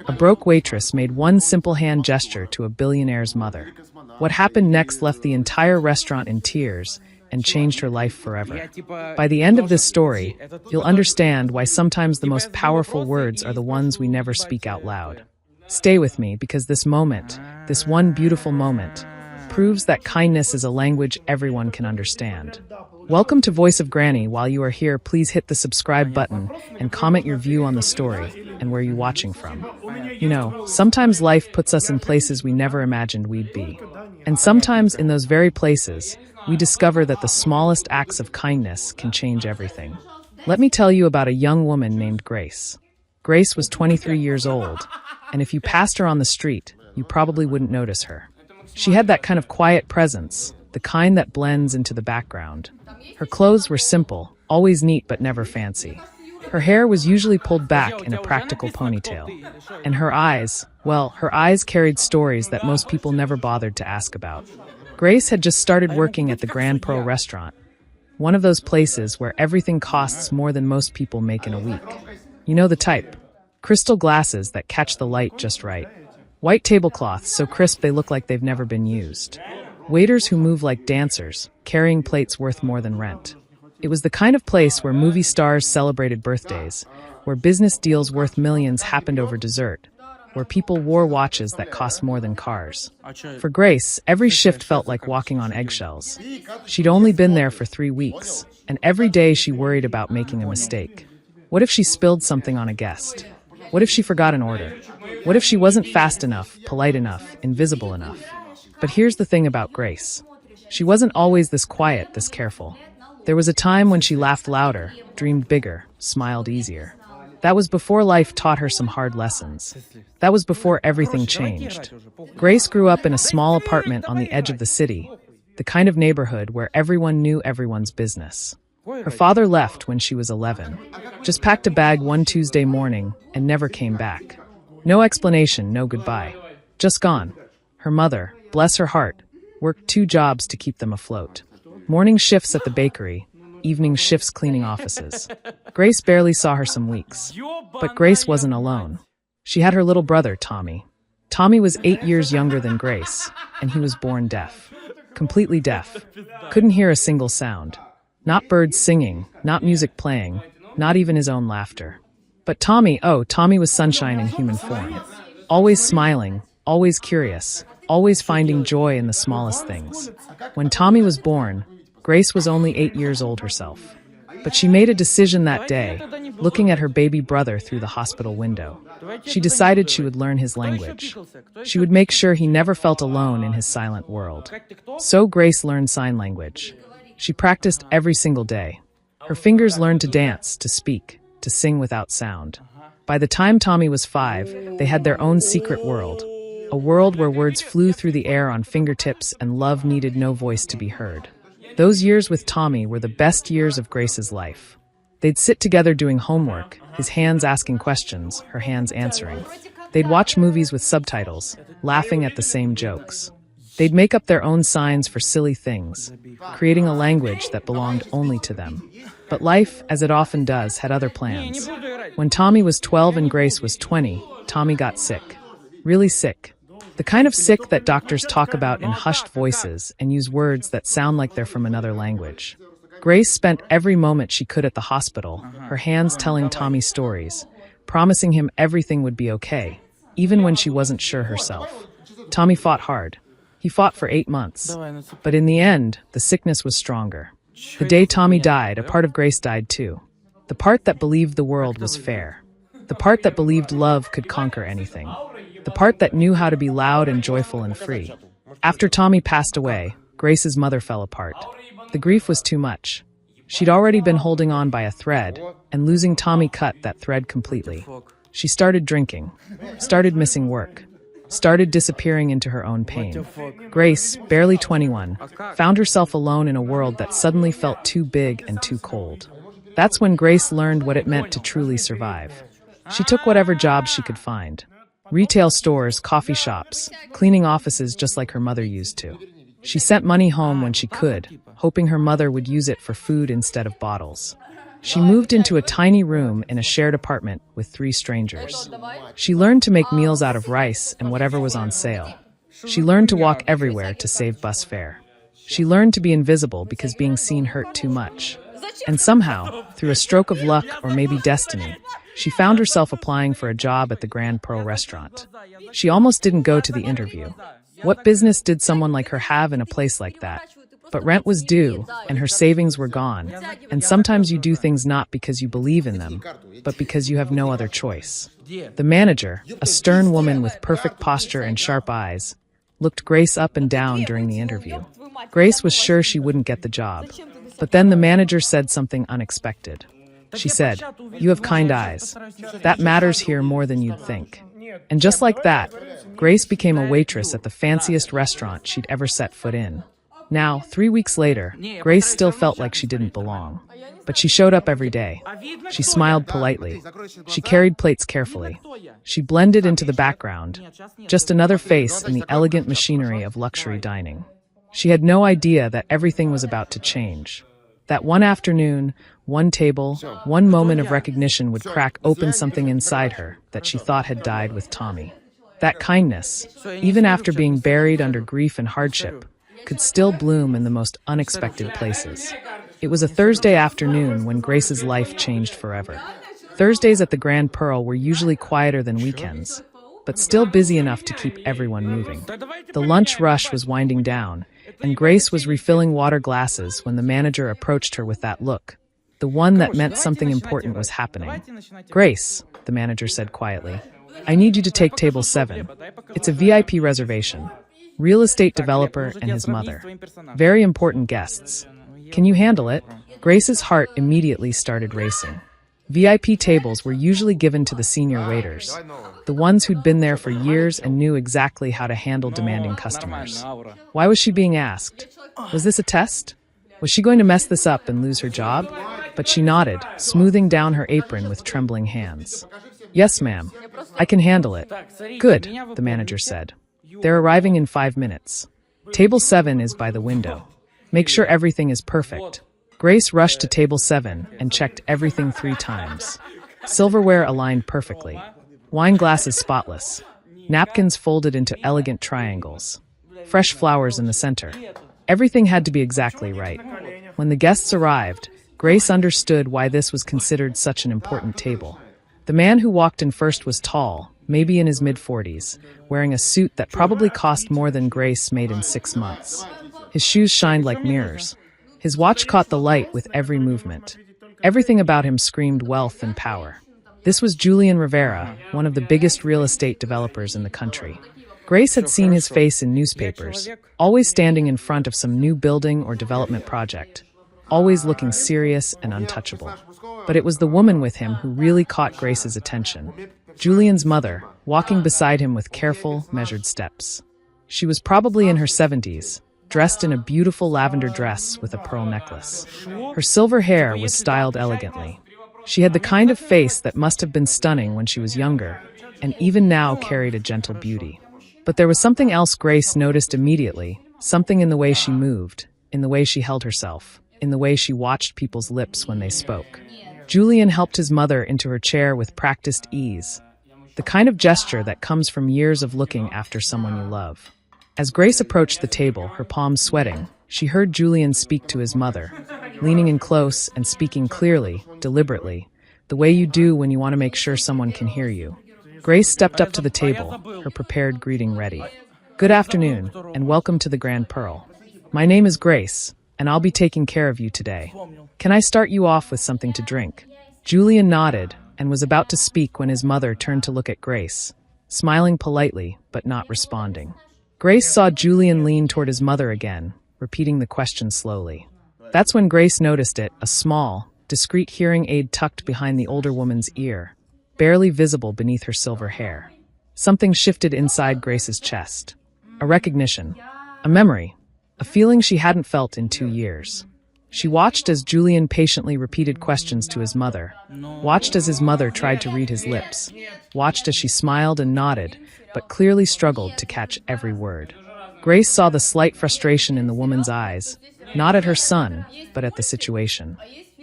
A broke waitress made one simple hand gesture to a billionaire's mother. What happened next left the entire restaurant in tears and changed her life forever. By the end of this story, you'll understand why sometimes the most powerful words are the ones we never speak out loud. Stay with me because this moment, this one beautiful moment, proves that kindness is a language everyone can understand. Welcome to Voice of Granny. While you are here, please hit the subscribe button and comment your view on the story and where you're watching from. You know, sometimes life puts us in places we never imagined we'd be. And sometimes in those very places, we discover that the smallest acts of kindness can change everything. Let me tell you about a young woman named Grace. Grace was 23 years old, and if you passed her on the street, you probably wouldn't notice her. She had that kind of quiet presence, the kind that blends into the background. Her clothes were simple, always neat but never fancy. Her hair was usually pulled back in a practical ponytail. And her eyes, well, her eyes carried stories that most people never bothered to ask about. Grace had just started working at the Grand Pro restaurant, one of those places where everything costs more than most people make in a week. You know the type. Crystal glasses that catch the light just right. White tablecloths so crisp they look like they've never been used. Waiters who move like dancers, carrying plates worth more than rent. It was the kind of place where movie stars celebrated birthdays, where business deals worth millions happened over dessert, where people wore watches that cost more than cars. For Grace, every shift felt like walking on eggshells. She'd only been there for 3 weeks, and every day she worried about making a mistake. What if she spilled something on a guest? What if she forgot an order? What if she wasn't fast enough, polite enough, invisible enough? But here's the thing about Grace. She wasn't always this quiet, this careful. There was a time when she laughed louder, dreamed bigger, smiled easier. That was before life taught her some hard lessons. That was before everything changed. Grace grew up in a small apartment on the edge of the city, the kind of neighborhood where everyone knew everyone's business. Her father left when she was 11, just packed a bag one Tuesday morning and never came back. No explanation, no goodbye. Just gone. Her mother, bless her heart, worked 2 jobs to keep them afloat. Morning shifts at the bakery, evening shifts cleaning offices. Grace barely saw her some weeks. But Grace wasn't alone. She had her little brother, Tommy. Tommy was 8 years younger than Grace, and he was born deaf. Completely deaf. Couldn't hear a single sound. Not birds singing, not music playing, not even his own laughter. But Tommy was sunshine in human form. Always smiling, always curious, always finding joy in the smallest things. When Tommy was born, Grace was only 8 years old herself. But she made a decision that day, looking at her baby brother through the hospital window. She decided she would learn his language. She would make sure he never felt alone in his silent world. So Grace learned sign language. She practiced every single day. Her fingers learned to dance, to speak, to sing without sound. By the time Tommy was 5, they had their own secret world. A world where words flew through the air on fingertips and love needed no voice to be heard. Those years with Tommy were the best years of Grace's life. They'd sit together doing homework, his hands asking questions, her hands answering. They'd watch movies with subtitles, laughing at the same jokes. They'd make up their own signs for silly things, creating a language that belonged only to them. But life, as it often does, had other plans. When Tommy was 12 and Grace was 20, Tommy got sick. Really sick. The kind of sick that doctors talk about in hushed voices and use words that sound like they're from another language. Grace spent every moment she could at the hospital, her hands telling Tommy stories, promising him everything would be okay, even when she wasn't sure herself. Tommy fought hard. He fought for 8 months. But in the end, the sickness was stronger. The day Tommy died, a part of Grace died too. The part that believed the world was fair. The part that believed love could conquer anything. The part that knew how to be loud and joyful and free. After Tommy passed away, Grace's mother fell apart. The grief was too much. She'd already been holding on by a thread, and losing Tommy cut that thread completely. She started drinking, started missing work, started disappearing into her own pain. Grace, barely 21, found herself alone in a world that suddenly felt too big and too cold. That's when Grace learned what it meant to truly survive. She took whatever jobs she could find. Retail stores, coffee shops, cleaning offices just like her mother used to. She sent money home when she could, hoping her mother would use it for food instead of bottles. She moved into a tiny room in a shared apartment with 3 strangers. She learned to make meals out of rice and whatever was on sale. She learned to walk everywhere to save bus fare. She learned to be invisible because being seen hurt too much. And somehow, through a stroke of luck or maybe destiny, she found herself applying for a job at the Grand Pearl restaurant. She almost didn't go to the interview. What business did someone like her have in a place like that? But rent was due, and her savings were gone. And sometimes you do things not because you believe in them, but because you have no other choice. The manager, a stern woman with perfect posture and sharp eyes, looked Grace up and down during the interview. Grace was sure she wouldn't get the job. But then the manager said something unexpected. She said, "You have kind eyes. That matters here more than you'd think." And just like that, Grace became a waitress at the fanciest restaurant she'd ever set foot in. Now, 3 weeks later, Grace still felt like she didn't belong. But she showed up every day. She smiled politely. She carried plates carefully. She blended into the background, just another face in the elegant machinery of luxury dining. She had no idea that everything was about to change. That one afternoon, one table, one moment of recognition would crack open something inside her that she thought had died with Tommy. That kindness, even after being buried under grief and hardship, could still bloom in the most unexpected places. It was a Thursday afternoon when Grace's life changed forever. Thursdays at the Grand Pearl were usually quieter than weekends, but still busy enough to keep everyone moving. The lunch rush was winding down, and Grace was refilling water glasses when the manager approached her with that look, the one that meant something important was happening. "Grace," the manager said quietly, "I need you to take table 7. It's a VIP reservation. Real estate developer and his mother. Very important guests. Can you handle it?" Grace's heart immediately started racing. VIP tables were usually given to the senior waiters, the ones who'd been there for years and knew exactly how to handle demanding customers. Why was she being asked? Was this a test? Was she going to mess this up and lose her job? But she nodded, smoothing down her apron with trembling hands. "Yes, ma'am. I can handle it." "Good," the manager said. "They're arriving in 5 minutes. Table 7 is by the window. Make sure everything is perfect." Grace rushed to table 7 and checked everything 3 times. Silverware aligned perfectly. Wine glasses spotless. Napkins folded into elegant triangles. Fresh flowers in the center. Everything had to be exactly right. When the guests arrived, Grace understood why this was considered such an important table. The man who walked in first was tall, maybe in his mid-40s, wearing a suit that probably cost more than Grace made in 6 months. His shoes shined like mirrors. His watch caught the light with every movement. Everything about him screamed wealth and power. This was Julian Rivera, one of the biggest real estate developers in the country. Grace had seen his face in newspapers, always standing in front of some new building or development project, always looking serious and untouchable. But it was the woman with him who really caught Grace's attention. Julian's mother, walking beside him with careful, measured steps. She was probably in her 70s, dressed in a beautiful lavender dress with a pearl necklace. Her silver hair was styled elegantly. She had the kind of face that must have been stunning when she was younger, and even now carried a gentle beauty. But there was something else Grace noticed immediately, something in the way she moved, in the way she held herself, in the way she watched people's lips when they spoke. Julian helped his mother into her chair with practiced ease, the kind of gesture that comes from years of looking after someone you love. As Grace approached the table, her palms sweating, she heard Julian speak to his mother, leaning in close and speaking clearly, deliberately, the way you do when you want to make sure someone can hear you. Grace stepped up to the table, her prepared greeting ready. "Good afternoon, and welcome to the Grand Pearl. My name is Grace, and I'll be taking care of you today. Can I start you off with something to drink?" Julian nodded and was about to speak when his mother turned to look at Grace, smiling politely but not responding. Grace saw Julian lean toward his mother again, repeating the question slowly. That's when Grace noticed it, a small, discreet hearing aid tucked behind the older woman's ear, barely visible beneath her silver hair. Something shifted inside Grace's chest. A recognition, a memory, a feeling she hadn't felt in 2 years. She watched as Julian patiently repeated questions to his mother, watched as his mother tried to read his lips, watched as she smiled and nodded, but clearly struggled to catch every word. Grace saw the slight frustration in the woman's eyes, not at her son, but at the situation.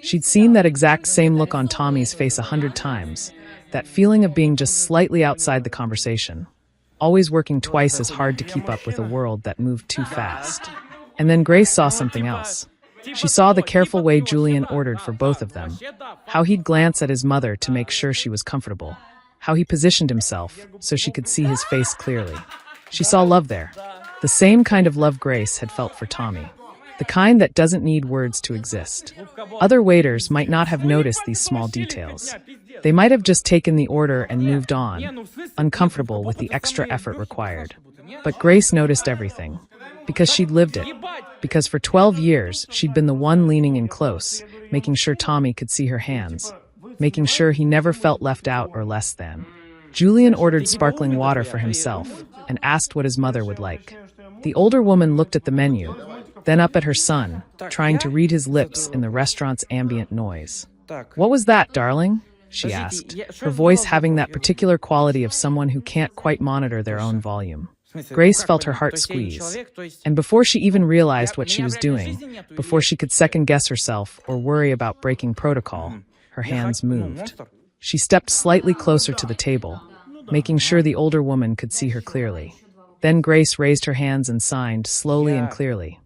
She'd seen that exact same look on Tommy's face 100 times, that feeling of being just slightly outside the conversation, always working twice as hard to keep up with a world that moved too fast. And then Grace saw something else. She saw the careful way Julian ordered for both of them, how he'd glance at his mother to make sure she was comfortable, how he positioned himself so she could see his face clearly. She saw love there, the same kind of love Grace had felt for Tommy, the kind that doesn't need words to exist. Other waiters might not have noticed these small details. They might have just taken the order and moved on, uncomfortable with the extra effort required. But Grace noticed everything, because she'd lived it. Because for 12 years, she'd been the one leaning in close, making sure Tommy could see her hands, making sure he never felt left out or less than. Julian ordered sparkling water for himself and asked what his mother would like. The older woman looked at the menu, then up at her son, trying to read his lips in the restaurant's ambient noise. "What was that, darling?" she asked, her voice having that particular quality of someone who can't quite monitor their own volume. Grace felt her heart squeeze. And before she even realized what she was doing, before she could second-guess herself or worry about breaking protocol, her hands moved. She stepped slightly closer to the table, making sure the older woman could see her clearly. Then Grace raised her hands and signed slowly and clearly.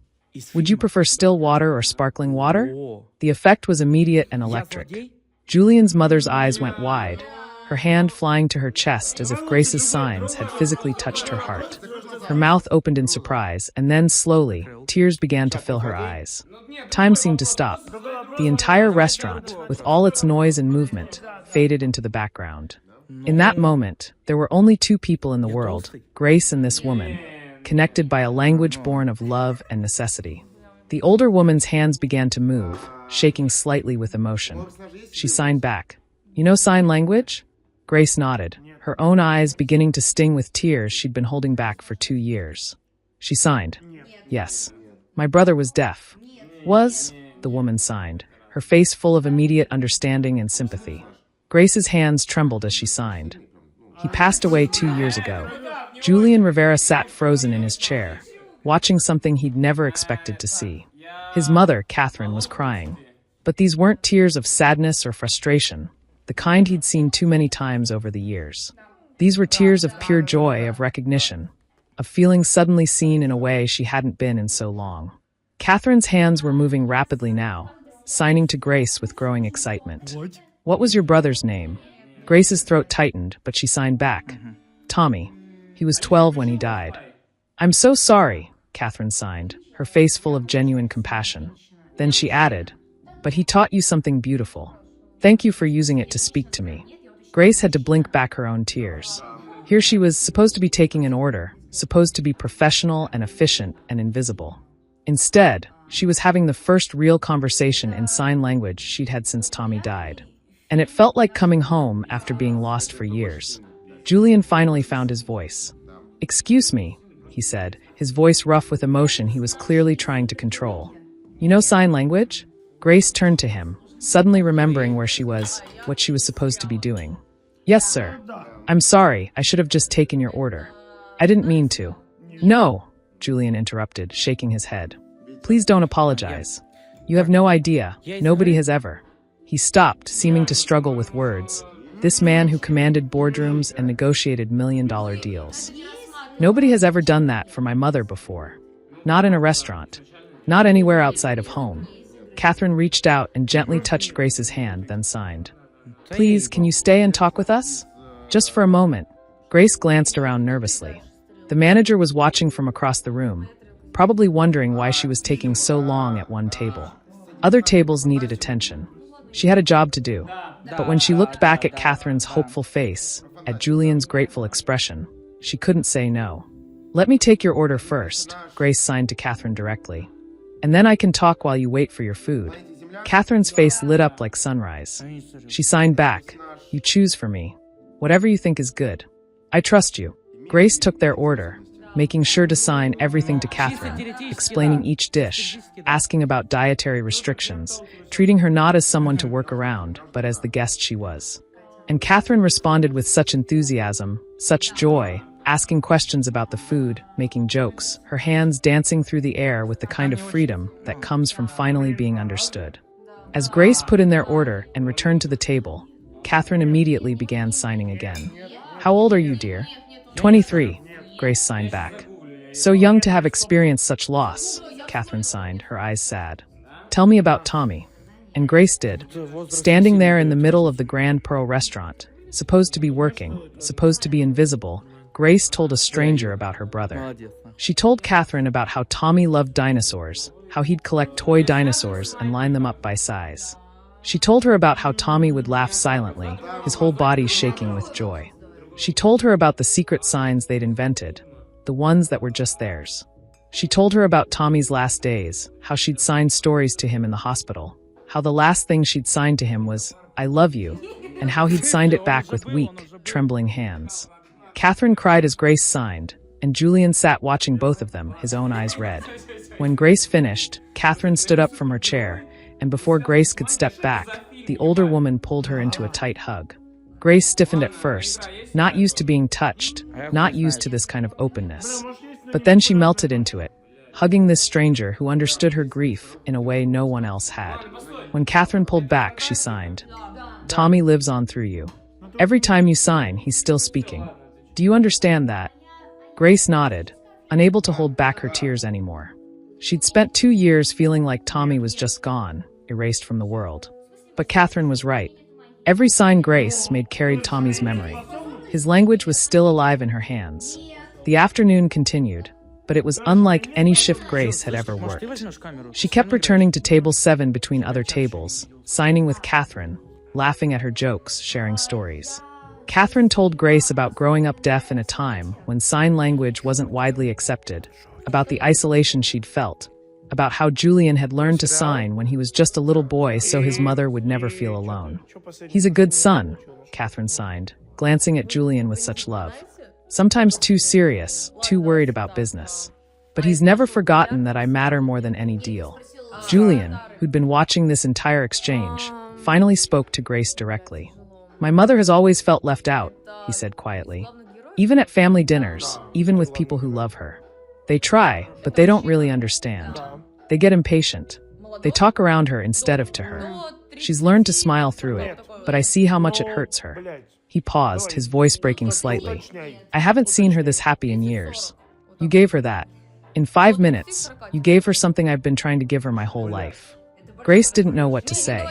"Would you prefer still water or sparkling water?" The effect was immediate and electric. Julian's mother's eyes went wide, her hand flying to her chest as if Grace's signs had physically touched her heart. Her mouth opened in surprise, and then slowly, tears began to fill her eyes. Time seemed to stop. The entire restaurant, with all its noise and movement, faded into the background. In that moment, there were only two people in the world, Grace and this woman, connected by a language born of love and necessity. The older woman's hands began to move, shaking slightly with emotion. She signed back. "You know sign language?" Grace nodded, her own eyes beginning to sting with tears she'd been holding back for 2 years. She signed. "Yes. My brother was deaf." "Was?" the woman signed, her face full of immediate understanding and sympathy. Grace's hands trembled as she signed. "He passed away 2 years ago." Julian Rivera sat frozen in his chair, watching something he'd never expected to see. His mother, Catherine, was crying. But these weren't tears of sadness or frustration, the kind he'd seen too many times over the years. These were tears of pure joy, of recognition, of feeling suddenly seen in a way she hadn't been in so long. Catherine's hands were moving rapidly now, signing to Grace with growing excitement. "What was your brother's name?" Grace's throat tightened, but she signed back. "Tommy. He was 12 when he died." "I'm so sorry," Catherine signed, her face full of genuine compassion. Then she added, "But he taught you something beautiful. Thank you for using it to speak to me." Grace had to blink back her own tears. Here she was, supposed to be taking an order, supposed to be professional and efficient and invisible. Instead, she was having the first real conversation in sign language she'd had since Tommy died. And it felt like coming home after being lost for years. Julian finally found his voice. "Excuse me," he said, his voice rough with emotion he was clearly trying to control. "You know sign language?" Grace turned to him, suddenly remembering where she was, what she was supposed to be doing. "Yes, sir. I'm sorry, I should have just taken your order. I didn't mean to." "No," Julian interrupted, shaking his head. "Please don't apologize. You have no idea. Nobody has ever." He stopped, seeming to struggle with words. This man who commanded boardrooms and negotiated million-dollar deals. "Nobody has ever done that for my mother before. Not in a restaurant. Not anywhere outside of home." Catherine reached out and gently touched Grace's hand, then signed. "Please, can you stay and talk with us? Just for a moment." Grace glanced around nervously. The manager was watching from across the room, probably wondering why she was taking so long at one table. Other tables needed attention. She had a job to do. But when she looked back at Catherine's hopeful face, at Julian's grateful expression, she couldn't say no. "Let me take your order first," Grace signed to Catherine directly. "And then I can talk while you wait for your food." Catherine's face lit up like sunrise. She signed back. "You choose for me. Whatever you think is good. I trust you." Grace took their order, making sure to sign everything to Catherine, explaining each dish, asking about dietary restrictions, treating her not as someone to work around, but as the guest she was. And Catherine responded with such enthusiasm, such joy, asking questions about the food, making jokes, her hands dancing through the air with the kind of freedom that comes from finally being understood. As Grace put in their order and returned to the table, Catherine immediately began signing again. "How old are you, dear?" 23, Grace signed back. "So young to have experienced such loss," Catherine signed, her eyes sad. "Tell me about Tommy." And Grace did. Standing there in the middle of the Grand Pearl restaurant, supposed to be working, supposed to be invisible, Grace told a stranger about her brother. She told Catherine about how Tommy loved dinosaurs, how he'd collect toy dinosaurs and line them up by size. She told her about how Tommy would laugh silently, his whole body shaking with joy. She told her about the secret signs they'd invented, the ones that were just theirs. She told her about Tommy's last days, how she'd signed stories to him in the hospital, how the last thing she'd signed to him was, "I love you," and how he'd signed it back with weak, trembling hands. Catherine cried as Grace signed, and Julian sat watching both of them, his own eyes red. When Grace finished, Catherine stood up from her chair, and before Grace could step back, the older woman pulled her into a tight hug. Grace stiffened at first, not used to being touched, not used to this kind of openness. But then she melted into it, hugging this stranger who understood her grief in a way no one else had. When Catherine pulled back, she signed, "Tommy lives on through you. Every time you sign, he's still speaking. Do you understand that?" Grace nodded, unable to hold back her tears anymore. She'd spent 2 years feeling like Tommy was just gone, erased from the world. But Catherine was right. Every sign Grace made carried Tommy's memory. His language was still alive in her hands. The afternoon continued, but it was unlike any shift Grace had ever worked. She kept returning to table 7 between other tables, signing with Catherine, laughing at her jokes, sharing stories. Catherine told Grace about growing up deaf in a time when sign language wasn't widely accepted, about the isolation she'd felt, about how Julian had learned to sign when he was just a little boy so his mother would never feel alone. "He's a good son," Catherine signed, glancing at Julian with such love. "Sometimes too serious, too worried about business. But he's never forgotten that I matter more than any deal." Julian, who'd been watching this entire exchange, finally spoke to Grace directly. "My mother has always felt left out," he said quietly. "Even at family dinners, even with people who love her. They try, but they don't really understand. They get impatient. They talk around her instead of to her. She's learned to smile through it, but I see how much it hurts her." He paused, his voice breaking slightly. "I haven't seen her this happy in years. You gave her that. In 5 minutes, you gave her something I've been trying to give her my whole life." Grace didn't know what to say.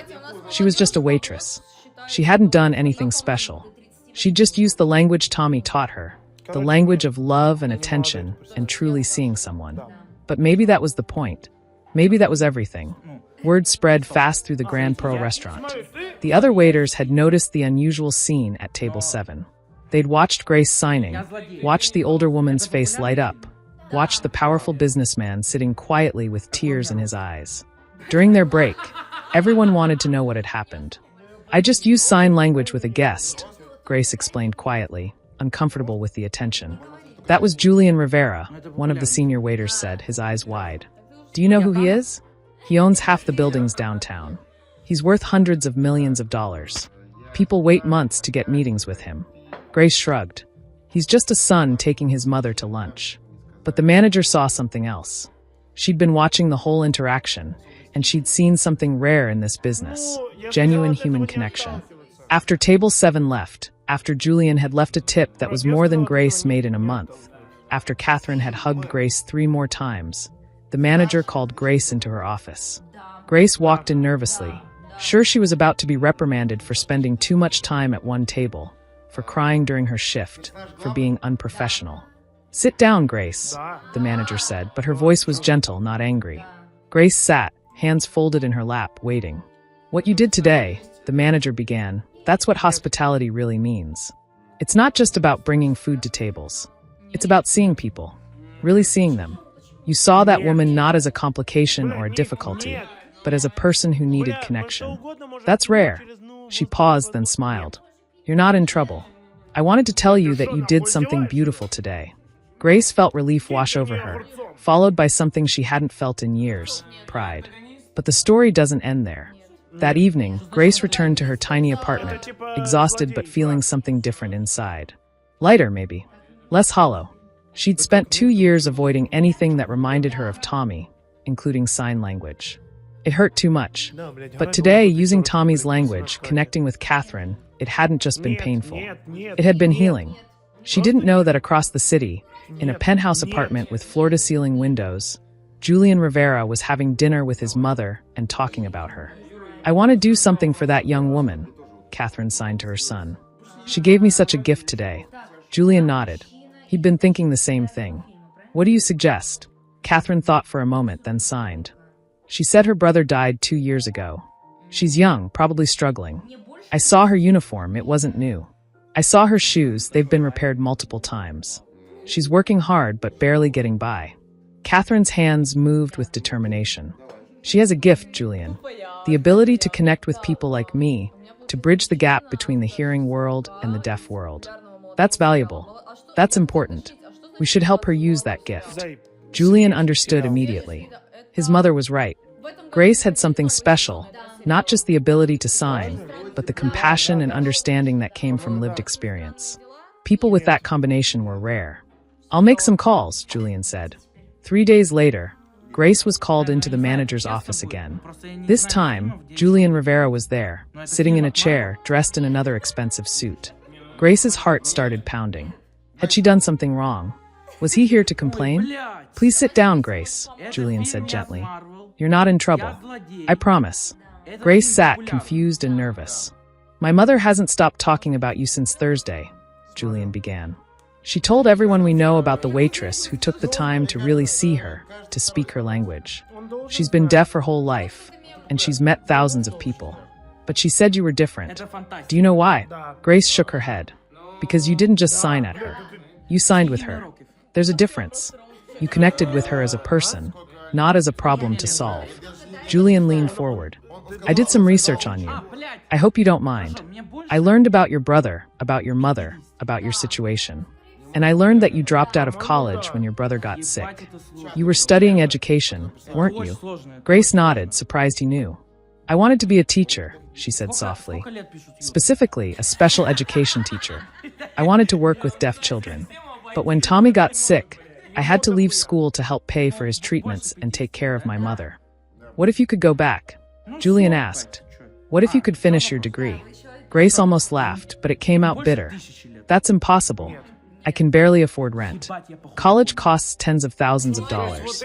She was just a waitress. She hadn't done anything special. She'd just used the language Tommy taught her, the language of love and attention and truly seeing someone. But maybe that was the point. Maybe that was everything. Word spread fast through the Grand Pearl restaurant. The other waiters had noticed the unusual scene at table 7. They'd watched Grace signing, watched the older woman's face light up, watched the powerful businessman sitting quietly with tears in his eyes. During their break, everyone wanted to know what had happened. "I just used sign language with a guest," Grace explained quietly, uncomfortable with the attention. "That was Julian Rivera," one of the senior waiters said, his eyes wide. "Do you know who he is? He owns half the buildings downtown. He's worth hundreds of millions of dollars. People wait months to get meetings with him." Grace shrugged. "He's just a son taking his mother to lunch." But the manager saw something else. She'd been watching the whole interaction, and she'd seen something rare in this business: genuine human connection. After table 7 left, after Julian had left a tip that was more than Grace made in a month, after Catherine had hugged Grace 3 more times, the manager called Grace into her office. Grace walked in nervously, sure she was about to be reprimanded for spending too much time at one table, for crying during her shift, for being unprofessional. "Sit down, Grace," the manager said, but her voice was gentle, not angry. Grace sat, hands folded in her lap, waiting. "What you did today," the manager began, "that's what hospitality really means. It's not just about bringing food to tables. It's about seeing people, really seeing them. You saw that woman not as a complication or a difficulty, but as a person who needed connection. That's rare." She paused, then smiled. "You're not in trouble. I wanted to tell you that you did something beautiful today." Grace felt relief wash over her, followed by something she hadn't felt in years: pride. But the story doesn't end there. That evening, Grace returned to her tiny apartment, exhausted but feeling something different inside. Lighter, maybe. Less hollow. She'd spent 2 years avoiding anything that reminded her of Tommy, including sign language. It hurt too much. But today, using Tommy's language, connecting with Catherine, it hadn't just been painful. It had been healing. She didn't know that across the city, in a penthouse apartment with floor-to-ceiling windows, Julian Rivera was having dinner with his mother and talking about her. "I want to do something for that young woman," Catherine signed to her son. "She gave me such a gift today." Julian nodded. He'd been thinking the same thing. "What do you suggest?" Catherine thought for a moment, then signed. "She said her brother died 2 years ago. She's young, probably struggling. I saw her uniform, it wasn't new. I saw her shoes, they've been repaired multiple times. She's working hard, but barely getting by." Catherine's hands moved with determination. "She has a gift, Julian. The ability to connect with people like me, to bridge the gap between the hearing world and the deaf world. That's valuable. That's important. We should help her use that gift." Julian understood immediately. His mother was right. Grace had something special, not just the ability to sign, but the compassion and understanding that came from lived experience. People with that combination were rare. "I'll make some calls," Julian said. 3 days later, Grace was called into the manager's office again. This time, Julian Rivera was there, sitting in a chair, dressed in another expensive suit. Grace's heart started pounding. Had she done something wrong? Was he here to complain? "Please sit down, Grace," Julian said gently. "You're not in trouble. I promise." Grace sat, confused and nervous. "My mother hasn't stopped talking about you since Thursday," Julian began. "She told everyone we know about the waitress who took the time to really see her, to speak her language. She's been deaf her whole life, and she's met thousands of people. But she said you were different. Do you know why?" Grace shook her head. "Because you didn't just sign at her. You signed with her. There's a difference. You connected with her as a person, not as a problem to solve." Julian leaned forward. "I did some research on you. I hope you don't mind. I learned about your brother, about your mother, about your situation. And I learned that you dropped out of college when your brother got sick. You were studying education, weren't you?" Grace nodded, surprised he knew. "I wanted to be a teacher," she said softly. "Specifically, a special education teacher. I wanted to work with deaf children. But when Tommy got sick, I had to leave school to help pay for his treatments and take care of my mother. What if you could go back?" Julian asked. "What if you could finish your degree?" Grace almost laughed, but it came out bitter. "That's impossible. I can barely afford rent. College costs tens of thousands of dollars.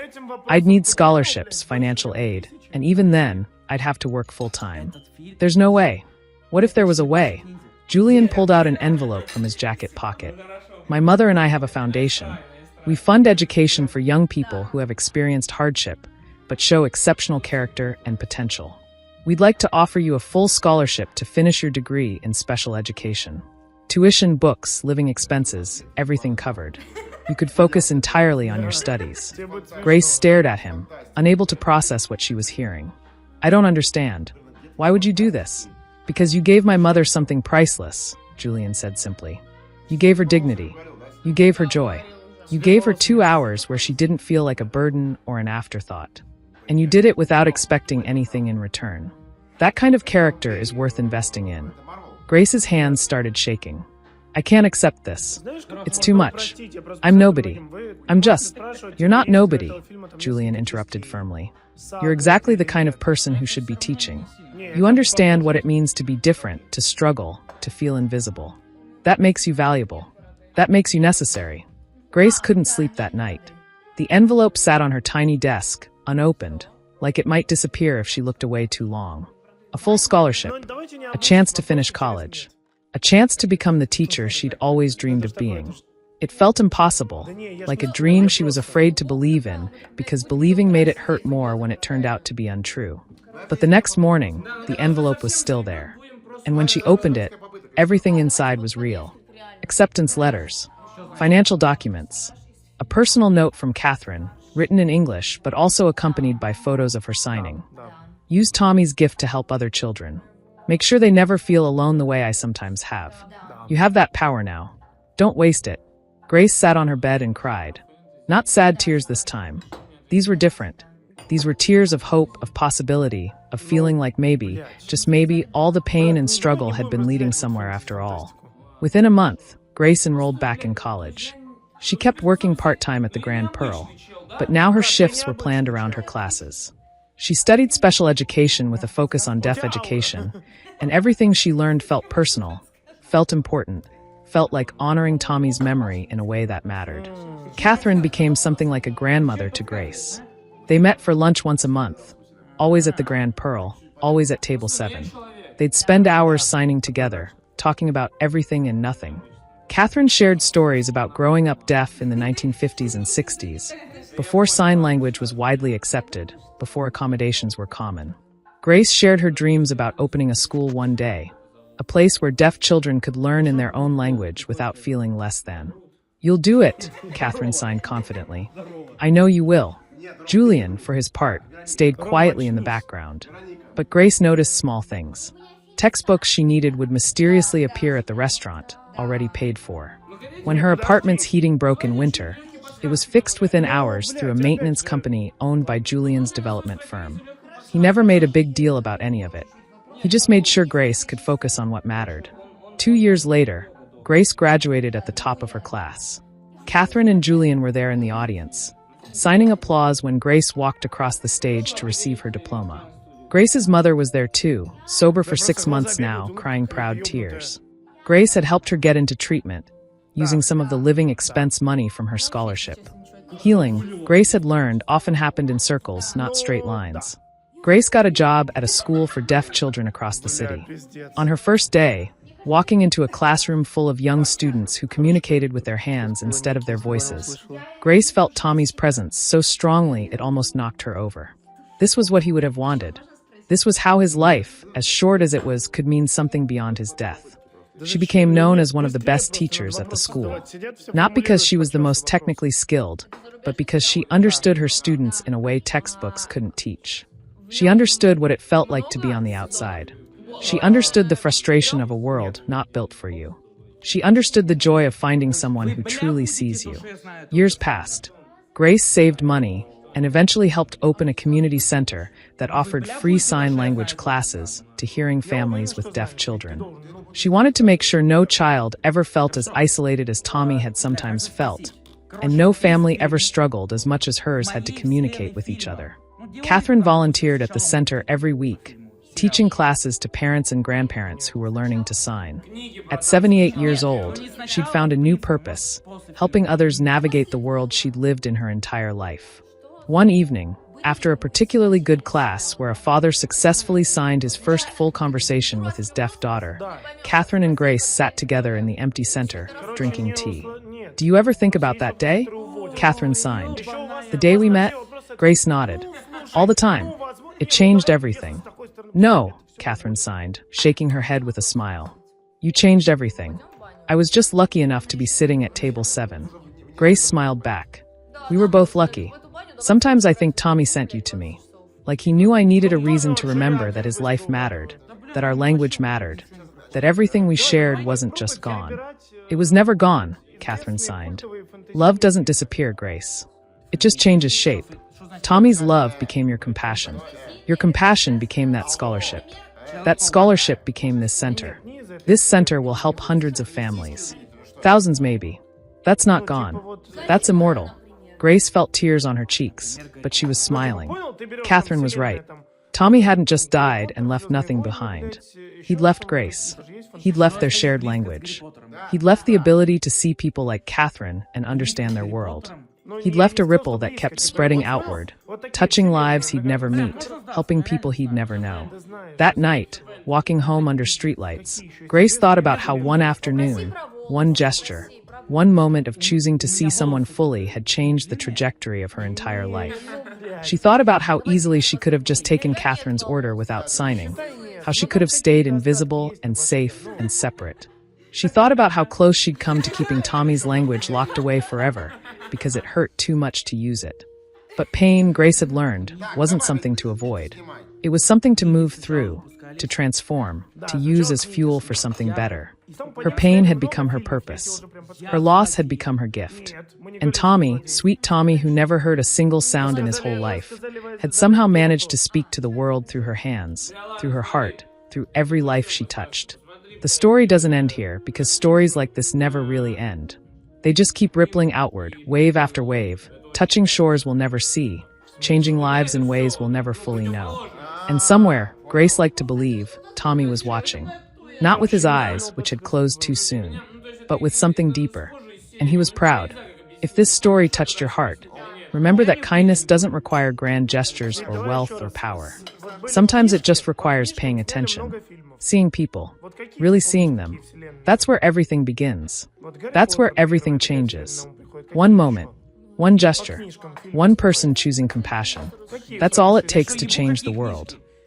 I'd need scholarships, financial aid, and even then, I'd have to work full-time. There's no way." "What if there was a way?" Julian pulled out an envelope from his jacket pocket. "My mother and I have a foundation. We fund education for young people who have experienced hardship, but show exceptional character and potential. We'd like to offer you a full scholarship to finish your degree in special education. Tuition, books, living expenses, everything covered. You could focus entirely on your studies." Grace stared at him, unable to process what she was hearing. "I don't understand. Why would you do this?" "Because you gave my mother something priceless," Julian said simply. "You gave her dignity. You gave her joy. You gave her 2 hours where she didn't feel like a burden or an afterthought. And you did it without expecting anything in return. That kind of character is worth investing in." Grace's hands started shaking. "I can't accept this. It's too much. I'm nobody. I'm just—" "You're not nobody," Julian interrupted firmly. "You're exactly the kind of person who should be teaching. You understand what it means to be different, to struggle, to feel invisible. That makes you valuable. That makes you necessary." Grace couldn't sleep that night. The envelope sat on her tiny desk, unopened, like it might disappear if she looked away too long. A full scholarship, a chance to finish college, a chance to become the teacher she'd always dreamed of being. It felt impossible, like a dream she was afraid to believe in, because believing made it hurt more when it turned out to be untrue. But the next morning, the envelope was still there. And when she opened it, everything inside was real. Acceptance letters, financial documents, a personal note from Catherine, written in English but also accompanied by photos of her signing. "Use Tommy's gift to help other children. Make sure they never feel alone the way I sometimes have. You have that power now. Don't waste it." Grace sat on her bed and cried. Not sad tears this time. These were different. These were tears of hope, of possibility, of feeling like maybe, just maybe, all the pain and struggle had been leading somewhere after all. Within a month, Grace enrolled back in college. She kept working part-time at the Grand Pearl, but now her shifts were planned around her classes. She studied special education with a focus on deaf education, and everything she learned felt personal, felt important, felt like honoring Tommy's memory in a way that mattered. Catherine became something like a grandmother to Grace. They met for lunch once a month, always at the Grand Pearl, always at table 7. They'd spend hours signing together, talking about everything and nothing. Catherine shared stories about growing up deaf in the 1950s and 60s, before sign language was widely accepted, before accommodations were common. Grace shared her dreams about opening a school one day, a place where deaf children could learn in their own language without feeling less than. "You'll do it," Catherine signed confidently. "I know you will." Julian, for his part, stayed quietly in the background. But Grace noticed small things. Textbooks she needed would mysteriously appear at the restaurant, already paid for. When her apartment's heating broke in winter, it was fixed within hours through a maintenance company owned by Julian's development firm. He never made a big deal about any of it. He just made sure Grace could focus on what mattered. 2 years later, Grace graduated at the top of her class. Catherine and Julian were there in the audience, signing applause when Grace walked across the stage to receive her diploma. Grace's mother was there too, sober for 6 months now, crying proud tears. Grace had helped her get into treatment, using some of the living expense money from her scholarship. Healing, Grace had learned, often happened in circles, not straight lines. Grace got a job at a school for deaf children across the city. On her first day, walking into a classroom full of young students who communicated with their hands instead of their voices, Grace felt Tommy's presence so strongly it almost knocked her over. This was what he would have wanted. This was how his life, as short as it was, could mean something beyond his death. She became known as one of the best teachers at the school, not because she was the most technically skilled, but because she understood her students in a way textbooks couldn't teach. She understood what it felt like to be on the outside. She understood the frustration of a world not built for you. She understood the joy of finding someone who truly sees you. Years passed. Grace saved money and eventually helped open a community center that offered free sign language classes to hearing families with deaf children. She wanted to make sure no child ever felt as isolated as Tommy had sometimes felt, and no family ever struggled as much as hers had to communicate with each other. Catherine volunteered at the center every week, teaching classes to parents and grandparents who were learning to sign. At 78 years old, she'd found a new purpose, helping others navigate the world she'd lived in her entire life. One evening, after a particularly good class where a father successfully signed his first full conversation with his deaf daughter, Catherine and Grace sat together in the empty center, drinking tea. "Do you ever think about that day?" Catherine signed. "The day we met?" Grace nodded. "All the time. It changed everything." "No," Catherine signed, shaking her head with a smile. "You changed everything. I was just lucky enough to be sitting at table 7. Grace smiled back. "We were both lucky. Sometimes I think Tommy sent you to me. Like he knew I needed a reason to remember that his life mattered, that our language mattered, that everything we shared wasn't just gone." "It was never gone," Catherine signed. "Love doesn't disappear, Grace. It just changes shape. Tommy's love became your compassion. Your compassion became that scholarship. That scholarship became this center. This center will help hundreds of families. Thousands maybe. That's not gone. That's immortal." Grace felt tears on her cheeks, but she was smiling. Catherine was right. Tommy hadn't just died and left nothing behind. He'd left Grace. He'd left their shared language. He'd left the ability to see people like Catherine and understand their world. He'd left a ripple that kept spreading outward, touching lives he'd never meet, helping people he'd never know. That night, walking home under streetlights, Grace thought about how one afternoon, one gesture, one moment of choosing to see someone fully had changed the trajectory of her entire life. She thought about how easily she could have just taken Catherine's order without signing, how she could have stayed invisible and safe and separate. She thought about how close she'd come to keeping Tommy's language locked away forever because it hurt too much to use it. But pain, Grace had learned, wasn't something to avoid. It was something to move through, to transform, to use as fuel for something better. Her pain had become her purpose. Her loss had become her gift. And Tommy, sweet Tommy who never heard a single sound in his whole life, had somehow managed to speak to the world through her hands, through her heart, through every life she touched. The story doesn't end here because stories like this never really end. They just keep rippling outward, wave after wave, touching shores we'll never see, changing lives in ways we'll never fully know. And somewhere, Grace liked to believe, Tommy was watching. Not with his eyes, which had closed too soon, but with something deeper. And he was proud. If this story touched your heart, remember that kindness doesn't require grand gestures or wealth or power. Sometimes it just requires paying attention, seeing people, really seeing them. That's where everything begins. That's where everything changes. One moment, one gesture, one person choosing compassion. That's all it takes to change the world.